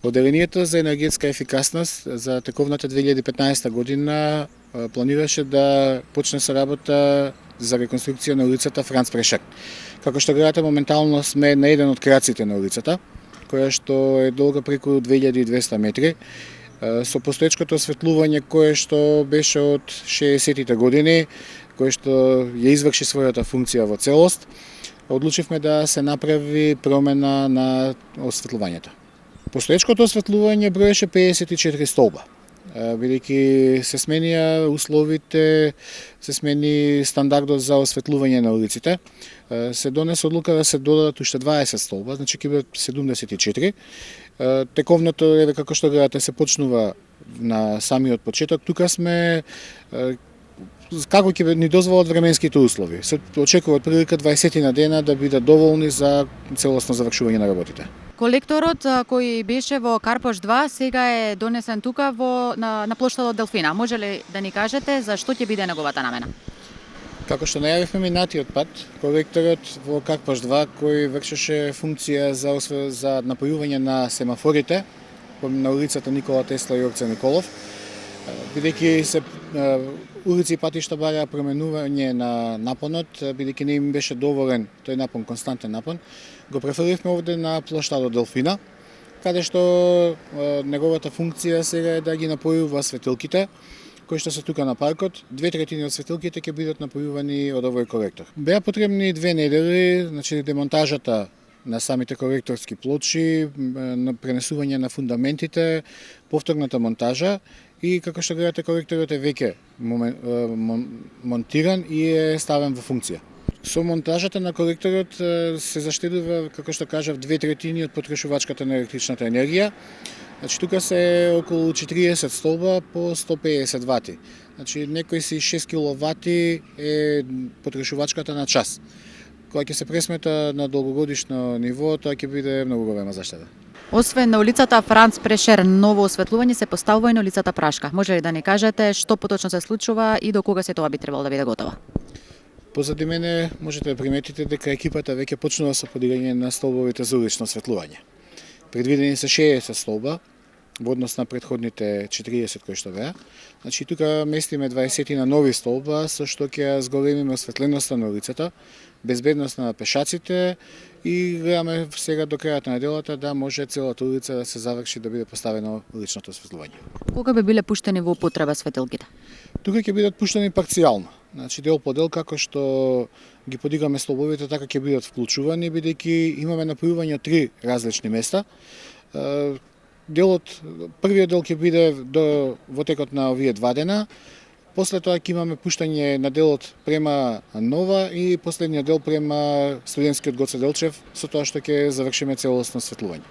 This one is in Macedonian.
Одделението за енергетска ефикасност за тековната 2015 година планираше да почне со работа за реконструкција на улицата Франц Прешер. Како што гледате, моментално сме на еден од краците на улицата, која што е долга преку 2200 метри, со постоечкото осветлување кое што беше од 60-тите години, кое што ја изврши својата функција во целост, одлучивме да се направи промена на осветлувањето. Постоечкото осветлување броеше 54 столба, бидејќи се сменија условите, се смени стандардот за осветлување на улиците. Се донесе одлука да се додадат уште 20 столба, значи ќе бидат 74. Тековното, еве како што гледате, се почнува на самиот почеток. Тука сме како ќе ни дозволат временските услови. Се очекува прилика 20 на дена да бидат доволни за целосно завршување на работите. Колекторот кој беше во Карпош 2 сега е донесен тука на плоштадот Делфина. Може ли да ни кажете за што ќе биде неговата намена? Како што најавивме минатиот пат, колекторот во Карпош 2 кој вршеше функција за напојување на семафорите на улицата Никола Тесла и Јорце Николов, бидејќи се улици и патишта бараа променување на напонот, бидејќи не им беше доволен тој напон, константен напон, го префрлivме овде на плоштадот Делфина, каде што неговата функција сега е да ги напојува светилките кои што се тука на паркот. 2/3 од светилките ќе бидат напојувани од овој колектор. Беа потребни 2 недели, значи демонтажата на самите колекторски плочи, на пренесување на фундаментите, повторната монтажа и како што гледате, колекторот е веќе монтиран и е ставен во функција. Со монтажата на колекторот се заштедува, како што кажав, 2/3 од потрошувачката на електричната енергија. Значи тука се околу 40 столба по 150 вати. Значи некои си 6 киловати е потрошувачката на час. Кога ќе се пресмета на долгогодишно ниво, тоа ќе биде многу голема заштеда. Освен на улицата Франц Прешер, ново осветлување се поставува и на улицата Прашка. Може ли да ни кажете што поточно се случува и до кога се тоа би требало да биде готова? Позади мене можете да приметите дека екипата веќе почнува со подигање на столбовите за улично осветлување. Предвидени се 60 столба во однос на претходните 40 кои што беа. Значи тука местиме 20 на нови столба со што ќе зголемиме осветленоста на улицата, безбедност на пешаците и гледаме сега до крајот на неделата да може целата улица да се заврши, да биде поставено уличното осветлување. Кога би биле пуштени во употреба светилките? Тука ќе бидат пуштени парцијално. Значи дел по дел, како што ги подигаме столбовите, така ќе бидат вклучувани, бидејќи имаме напојување од 3 различни места. Првиот дел ќе биде во текот на овие 2 дена. После тоа ќе имаме пуштање на делот према Нова и последниот дел према студентскиот Гоце Делчев, со тоа што ќе завршиме целосно осветлување.